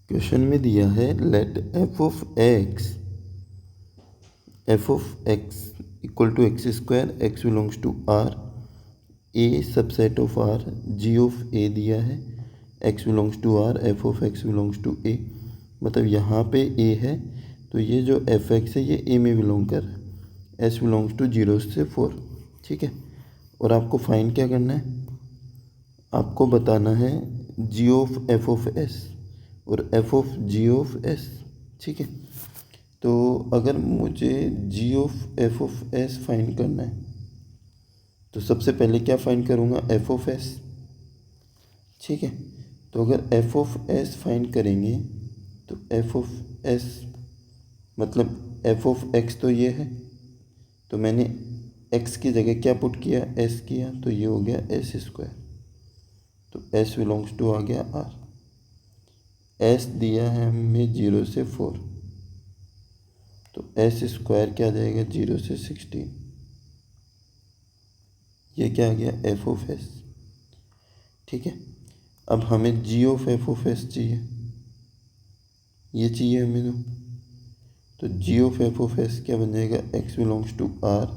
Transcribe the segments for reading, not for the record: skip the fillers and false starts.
Question में दिया है let F of X equal to X square X belongs to R A subset of R G of A दिया है X belongs to R F of X belongs to A. मतलब यहाँ पे ए है तो ये जो एफ एक्स है ये ए में बिलोंग कर रहा है, एस बिलोंग्स टू 0 से 4। ठीक है, और आपको फाइंड क्या करना है, आपको बताना है G of F of S और F of ji of S. ठीक है, तो अगर मुझे G of F of S find करना है तो सबसे पहले क्या फाइंड करूँगा, एफ ऑफ एस। ठीक है, तो अगर एफ ऑफ एस फाइंड करेंगे तो एफ ऑफ एस मतलब एफ ऑफ एक्स तो ये है, तो मैंने एक्स की जगह क्या पुट किया, एस किया, तो ये हो गया एस स्क्वायर। तो एस बिलोंग्स टू आ गया आर। एस दिया है हमें 0 से 4, तो एस स्क्वायर क्या आ जाएगा 0 से 16। ये क्या आ गया एफ ऑफ एस। ठीक है, अब हमें जी ऑफ एफ ऑफ एस चाहिए, ये चाहिए हमें। तो जी ऑफ एफ ऑफ एस क्या बन जाएगा, एक्स बिलोंग्स टू आर,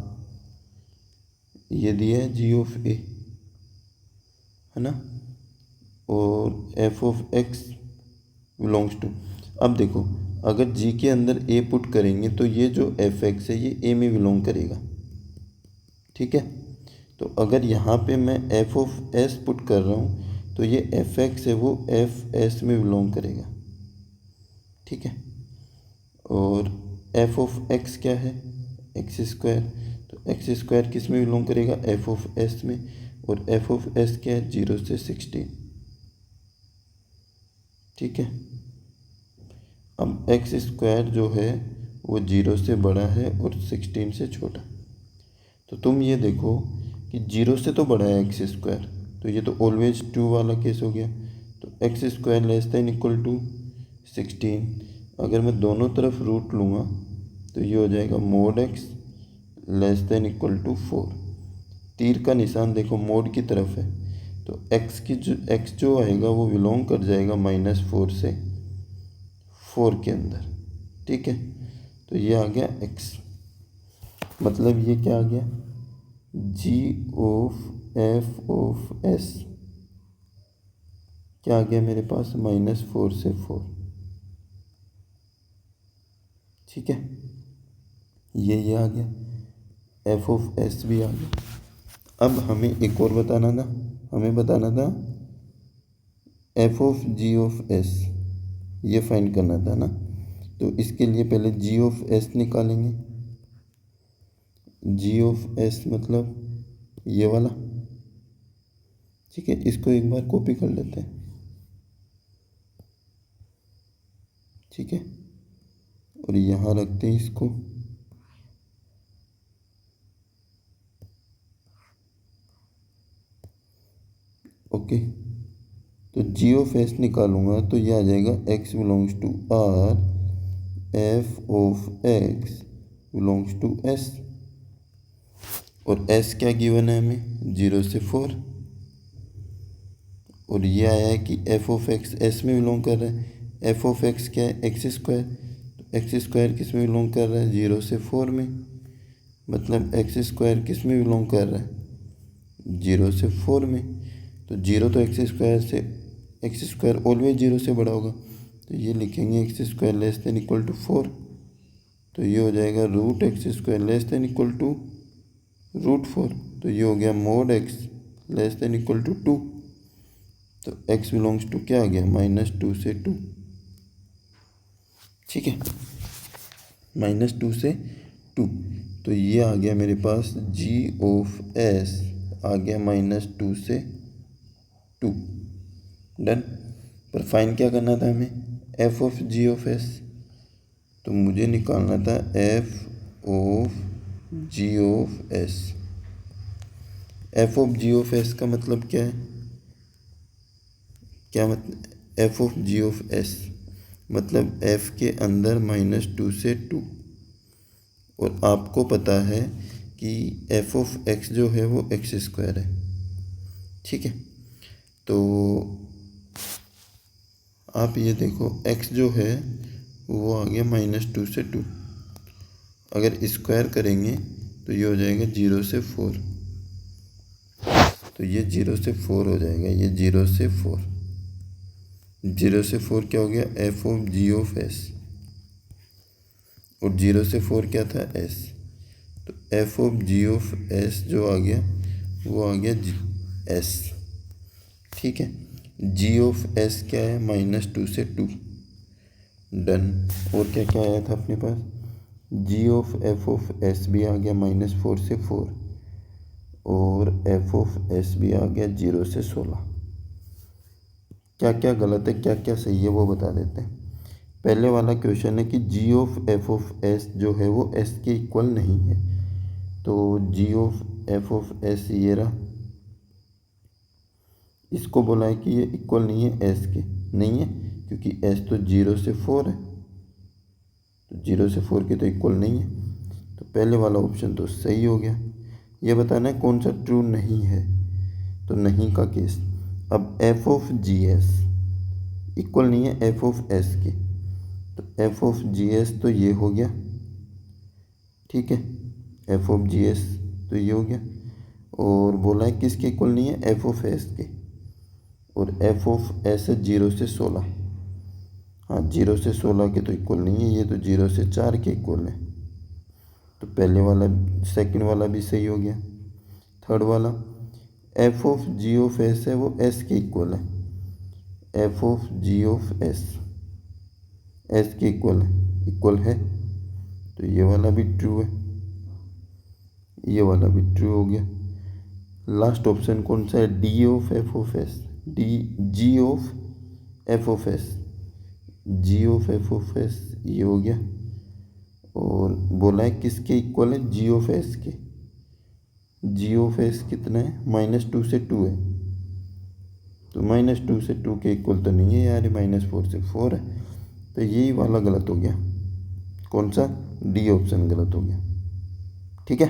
ये दिया है जी ऑफ ए, है ना, और F of X belongs to. अब देखो अगर जी के अंदर ए पुट करेंगे तो ये जो एफ एक्स है ये ए में बिलोंग करेगा। ठीक है, तो अगर यहाँ पे मैं एफ ऑफ एस पुट कर रहा हूँ तो ये एफ एक्स है वो एफ एस में बिलोंग करेगा। ठीक है, और एफ ऑफ एक्स क्या है, एक्स स्क्वायर, तो एक्स स्क्वायर किस में बिलोंग करेगा, एफ ऑफ एस में, और एफ ऑफ एस क्या है 0 से 16। ठीक है, अब एक्स स्क्वायर जो है वो 0 से बड़ा है और 16 से छोटा। तो तुम ये देखो कि 0 से तो बड़ा है एक्स स्क्वायर, तो ये तो ऑलवेज ट्रू वाला केस हो गया। तो X square less than equal to 16। अगर मैं दोनों तरफ रूट लूँगा तो ये हो जाएगा mod x less than equal to 4। तीर का निशान देखो मोड की तरफ है, तो एक्स जो आएगा वो बिलोंग कर जाएगा -4 से 4 के अंदर। ठीक है, तो ये आ गया एक्स, मतलब ये क्या आ गया, जी ऑफ एफ ऑफ एस क्या आ गया मेरे पास, -4 से 4। ठीक है, ये आ गया, एफ ऑफ एस भी आ गया। अब हमें एक और बताना था, हमें बताना था F of ji of S, ये फाइंड करना था ना। तो इसके लिए पहले जी ऑफ एस निकालेंगे। जी ऑफ एस मतलब ये वाला। ठीक है, इसको एक बार कॉपी कर लेते हैं। ठीक है, और यहाँ रखते हैं इसको। ओके, तो जी ऑफ एस निकालूंगा तो ये आ जाएगा X belongs to R F of X belongs to S, और एस क्या गिवन है हमें 0 से 4, और ये आया है कि एफ ऑफ एक्स एस में बिलोंग कर रहा है। एफ ऑफ एक्स क्या है, एक्स स्क्वायर, तो एक्स स्क्वायर किस में बिलोंग कर रहा है 0 से 4 में, मतलब एक्स स्क्वायर किस में बिलोंग कर रहा है 0 से 4 में। तो 0 तो एक्स स्क्वायर ऑलवेज 0 से बड़ा होगा, तो ये लिखेंगे x square less than equal to 4। तो ये हो जाएगा root x square less than equal to root 4। तो ये हो गया mod x less than equal to 2। तो x बिलोंग्स टू क्या आ गया, -2 से 2। ठीक है, -2 से 2, तो ये आ गया मेरे पास g ऑफ s आ गया -2 से 2। डन। पर फाइन क्या करना था हमें, f of g of s, तो मुझे निकालना था f of g of s। f of g of s का मतलब क्या है, क्या मतलब f of ji of s मतलब एफ के अंदर -2 से 2, और आपको पता है कि एफ ऑफ एक्स जो है वो एक्स स्क्वायर है। ठीक है, तो आप ये देखो x जो है वो आ गया -2 से 2। अगर स्क्वायर करेंगे तो ये हो जाएगा 0 से 4। तो ये 0 से 4 हो जाएगा, ये 0 से 4। 0 से 4 क्या हो गया, f of ji of S. और 0 से 4 क्या था, एस। तो f of ji of s जो आ गया वो आ गया जी एस। ठीक है, जी ऑफ एस क्या है, -2 से 2। डन। और क्या क्या आया था अपने पास, जी ऑफ एफ ऑफ एस भी आ गया -4 से 4। और एफ ऑफ एस भी आ गया 0 से 16। क्या क्या गलत है क्या क्या सही है वो बता देते हैं। पहले वाला क्वेश्चन है कि जी ऑफ एफ ऑफ एस जो है वो एस के इक्वल नहीं है। तो जी ऑफ एफ ऑफ एस ये रहा, इसको बोला है कि ये इक्वल नहीं है एस के। नहीं है क्योंकि एस तो 0 से 4 है, तो 0 से 4 के तो इक्वल नहीं है। तो पहले वाला ऑप्शन तो सही हो गया। ये बताना है कौन सा ट्रू नहीं है, तो नहीं का केस। अब F of G S equal नहीं है एफ ऑफ एस के, तो एफ ऑफ जी एस तो ये हो गया। ठीक है, एफ ऑफ जी एस तो ये हो गया। और बोला है किसके इक्वल नहीं है, एफ ऑफ एस के। और एफ ऑफ एस है 0 से 16। हाँ, 0 से 16 के तो इक्वल नहीं है, ये तो 0 से 4 के इक्वल है। तो पहले वाला सेकंड वाला भी सही हो गया। थर्ड वाला f of ji of s है वो एस के इक्वल है। F of ji of s s के इक्वल है, तो ये वाला भी ट्रू है, ये वाला भी ट्रू हो गया। लास्ट ऑप्शन कौन सा है, d of F of s, d g of F of s, g of F of S ये हो गया। और बोला है किसके इक्वल है, जी ऑफ एस के। जी ऑफ एस कितना है, -2 से 2 है। तो -2 से 2 के इक्वल तो नहीं है यार, -4 से 4 है। तो यही वाला गलत हो गया, कौन सा, डी ऑप्शन गलत हो गया। ठीक है।